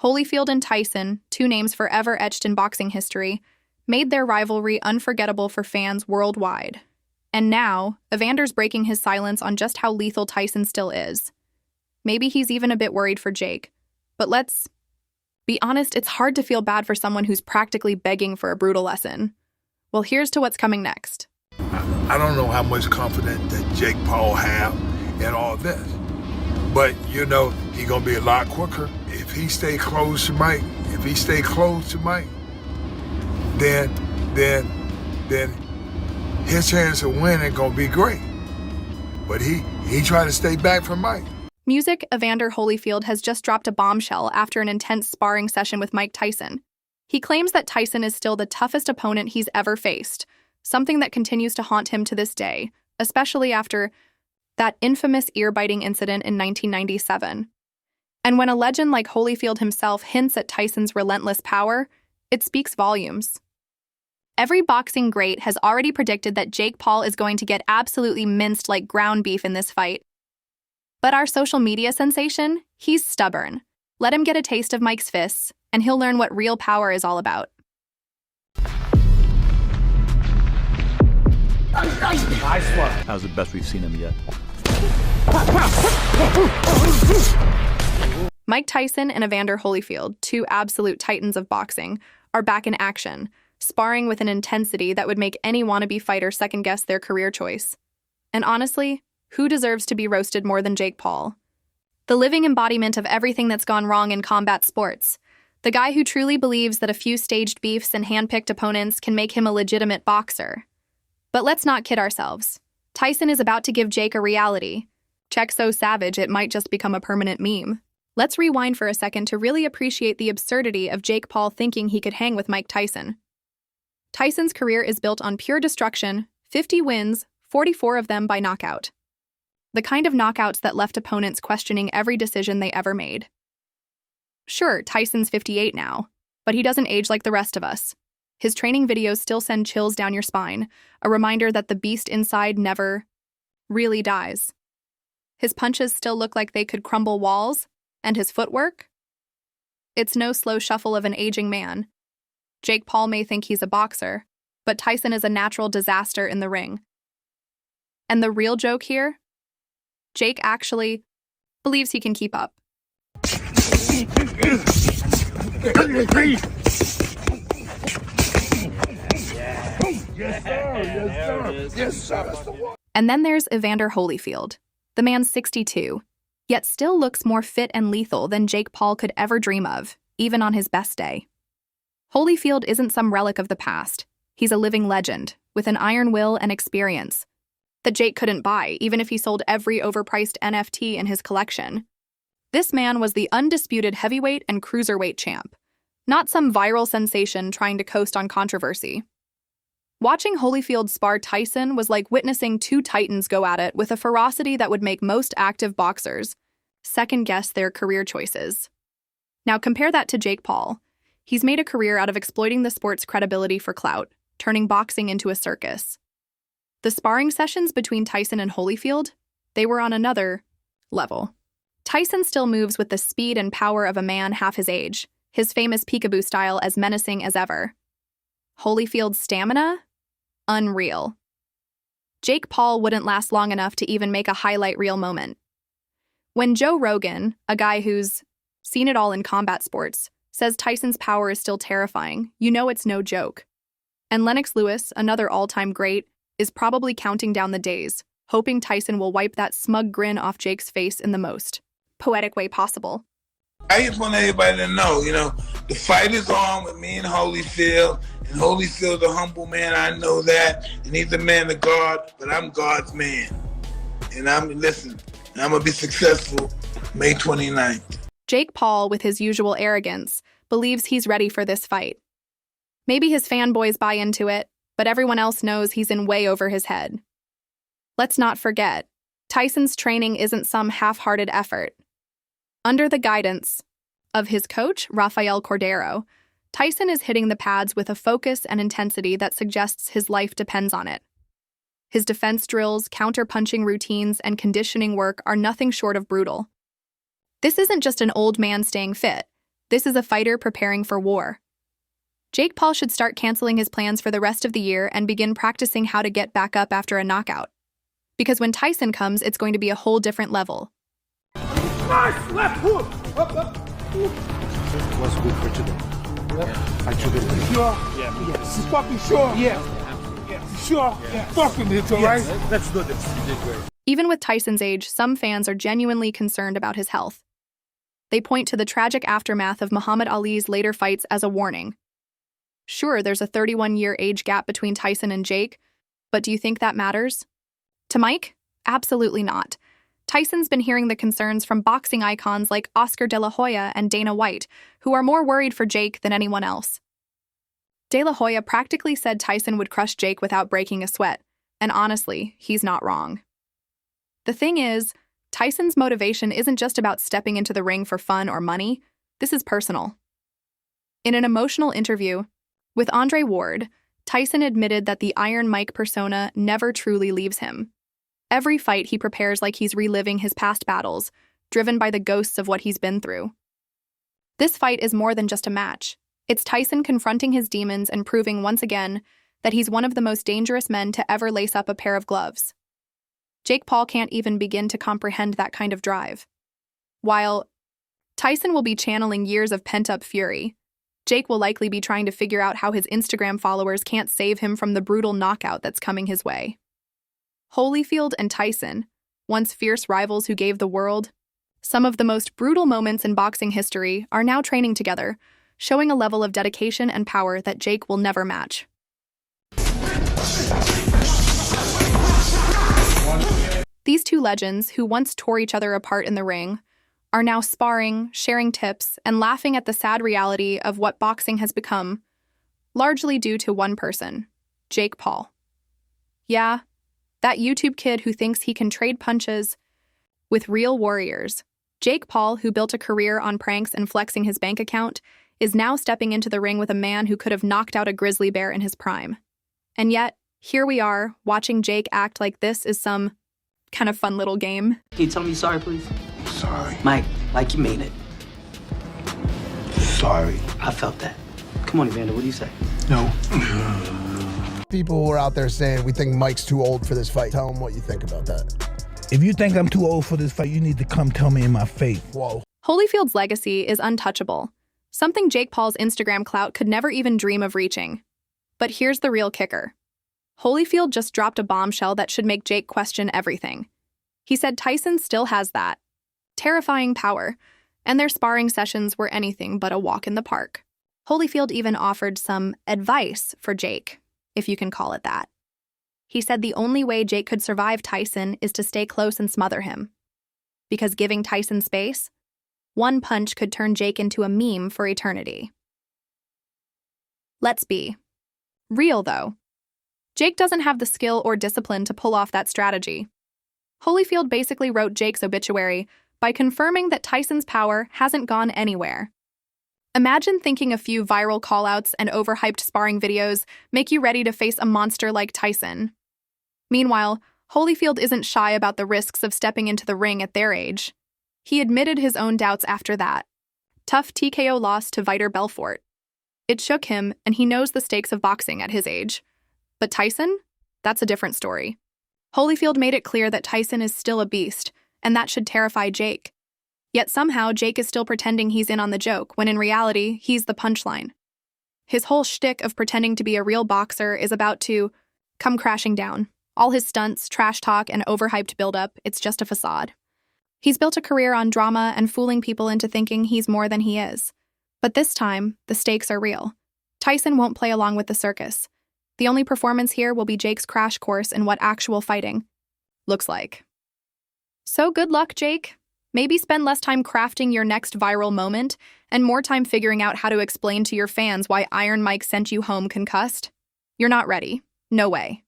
Holyfield and Tyson, two names forever etched in boxing history, made their rivalry unforgettable for fans worldwide. And now, Evander's breaking his silence on just how lethal Tyson still is. Maybe he's even a bit worried for Jake. But let's be honest, it's hard to feel bad for someone who's practically begging for a brutal lesson. Well, here's to what's coming next. I don't know how much confidence that Jake Paul have in all this. But, he's going to be a lot quicker. If he stay close to Mike, then his chance of winning going to be great. But he tried to stay back from Mike. Music Evander Holyfield has just dropped a bombshell after an intense sparring session with Mike Tyson. He claims that Tyson is still the toughest opponent he's ever faced, something that continues to haunt him to this day, especially after that infamous ear-biting incident in 1997. And when a legend like Holyfield himself hints at Tyson's relentless power, it speaks volumes. Every boxing great has already predicted that Jake Paul is going to get absolutely minced like ground beef in this fight. But our social media sensation, he's stubborn. Let him get a taste of Mike's fists, and he'll learn what real power is all about. Nice one. That was the best we've seen him yet. Mike Tyson and Evander Holyfield, two absolute titans of boxing, are back in action, sparring with an intensity that would make any wannabe fighter second-guess their career choice. And honestly, who deserves to be roasted more than Jake Paul? The living embodiment of everything that's gone wrong in combat sports. The guy who truly believes that a few staged beefs and hand-picked opponents can make him a legitimate boxer. But let's not kid ourselves. Tyson is about to give Jake a reality. Check so savage it might just become a permanent meme. Let's rewind for a second to really appreciate the absurdity of Jake Paul thinking he could hang with Mike Tyson. Tyson's career is built on pure destruction, 50 wins, 44 of them by knockout. The kind of knockouts that left opponents questioning every decision they ever made. Sure, Tyson's 58 now, but he doesn't age like the rest of us. His training videos still send chills down your spine, a reminder that the beast inside never really dies. His punches still look like they could crumble walls, and his footwork? It's no slow shuffle of an aging man. Jake Paul may think he's a boxer, but Tyson is a natural disaster in the ring. And the real joke here? Jake actually believes he can keep up. Yes, sir. And then there's Evander Holyfield. The man's 62, yet still looks more fit and lethal than Jake Paul could ever dream of, even on his best day. Holyfield isn't some relic of the past. He's a living legend, with an iron will and experience that Jake couldn't buy, even if he sold every overpriced NFT in his collection. This man was the undisputed heavyweight and cruiserweight champ, not some viral sensation trying to coast on controversy. Watching Holyfield spar Tyson was like witnessing two titans go at it with a ferocity that would make most active boxers second-guess their career choices. Now compare that to Jake Paul. He's made a career out of exploiting the sport's credibility for clout, turning boxing into a circus. The sparring sessions between Tyson and Holyfield, they were on another level. Tyson still moves with the speed and power of a man half his age, his famous peekaboo style as menacing as ever. Holyfield's stamina? Unreal. Jake Paul wouldn't last long enough to even make a highlight reel moment. When Joe Rogan, a guy who's seen it all in combat sports, says Tyson's power is still terrifying, you know it's no joke. And Lennox Lewis, another all-time great, is probably counting down the days, hoping Tyson will wipe that smug grin off Jake's face in the most poetic way possible. I just want everybody to know, the fight is on with me and Holyfield. And Holyfield's a humble man, I know that. And he's a man of God, but I'm God's man. And I'm going to be successful May 29th. Jake Paul, with his usual arrogance, believes he's ready for this fight. Maybe his fanboys buy into it, but everyone else knows he's in way over his head. Let's not forget, Tyson's training isn't some half-hearted effort. Under the guidance of his coach, Rafael Cordero, Tyson is hitting the pads with a focus and intensity that suggests his life depends on it. His defense drills, counter-punching routines, and conditioning work are nothing short of brutal. This isn't just an old man staying fit. This is a fighter preparing for war. Jake Paul should start canceling his plans for the rest of the year and begin practicing how to get back up after a knockout. Because when Tyson comes, it's going to be a whole different level. Nice left hook! Up. What's good for today? Yeah. I took it. Sure? Yeah. Yes. You fucking sure? Yeah. Yeah. Sure? Yeah. Fucking it, all right? Let's do this. You did great. Even with Tyson's age, some fans are genuinely concerned about his health. They point to the tragic aftermath of Muhammad Ali's later fights as a warning. Sure, there's a 31-year age gap between Tyson and Jake, but do you think that matters? To Mike? Absolutely not. Tyson's been hearing the concerns from boxing icons like Oscar De La Hoya and Dana White, who are more worried for Jake than anyone else. De La Hoya practically said Tyson would crush Jake without breaking a sweat, and honestly, he's not wrong. The thing is, Tyson's motivation isn't just about stepping into the ring for fun or money. This is personal. In an emotional interview with Andre Ward, Tyson admitted that the Iron Mike persona never truly leaves him. Every fight he prepares like he's reliving his past battles, driven by the ghosts of what he's been through. This fight is more than just a match. It's Tyson confronting his demons and proving once again that he's one of the most dangerous men to ever lace up a pair of gloves. Jake Paul can't even begin to comprehend that kind of drive. While Tyson will be channeling years of pent-up fury, Jake will likely be trying to figure out how his Instagram followers can't save him from the brutal knockout that's coming his way. Holyfield and Tyson, once fierce rivals who gave the world some of the most brutal moments in boxing history, are now training together, showing a level of dedication and power that Jake will never match. These two legends, who once tore each other apart in the ring, are now sparring, sharing tips, and laughing at the sad reality of what boxing has become, largely due to one person, Jake Paul. Yeah, that YouTube kid who thinks he can trade punches with real warriors. Jake Paul, who built a career on pranks and flexing his bank account, is now stepping into the ring with a man who could have knocked out a grizzly bear in his prime. And yet, here we are, watching Jake act like this is some kind of fun little game. Can you tell me sorry, please? Sorry. Mike, like you mean it. Sorry. I felt that. Come on, Evander, what do you say? No. People who are out there saying we think Mike's too old for this fight. Tell them what you think about that. If you think I'm too old for this fight, you need to come tell me in my face. Whoa. Holyfield's legacy is untouchable, something Jake Paul's Instagram clout could never even dream of reaching. But here's the real kicker. Holyfield just dropped a bombshell that should make Jake question everything. He said Tyson still has that terrifying power, and their sparring sessions were anything but a walk in the park. Holyfield even offered some advice for Jake, if you can call it that. He said the only way Jake could survive Tyson is to stay close and smother him. Because giving Tyson space, one punch could turn Jake into a meme for eternity. Let's be real, though. Jake doesn't have the skill or discipline to pull off that strategy. Holyfield basically wrote Jake's obituary by confirming that Tyson's power hasn't gone anywhere. Imagine thinking a few viral callouts and overhyped sparring videos make you ready to face a monster like Tyson. Meanwhile, Holyfield isn't shy about the risks of stepping into the ring at their age. He admitted his own doubts after that tough TKO loss to Evander Belfort. It shook him, and he knows the stakes of boxing at his age. But Tyson? That's a different story. Holyfield made it clear that Tyson is still a beast, and that should terrify Jake. Yet somehow Jake is still pretending he's in on the joke, when in reality, he's the punchline. His whole shtick of pretending to be a real boxer is about to come crashing down. All his stunts, trash talk, and overhyped buildup, it's just a facade. He's built a career on drama and fooling people into thinking he's more than he is. But this time, the stakes are real. Tyson won't play along with the circus. The only performance here will be Jake's crash course in what actual fighting looks like. So good luck, Jake. Maybe spend less time crafting your next viral moment and more time figuring out how to explain to your fans why Iron Mike sent you home concussed. You're not ready. No way.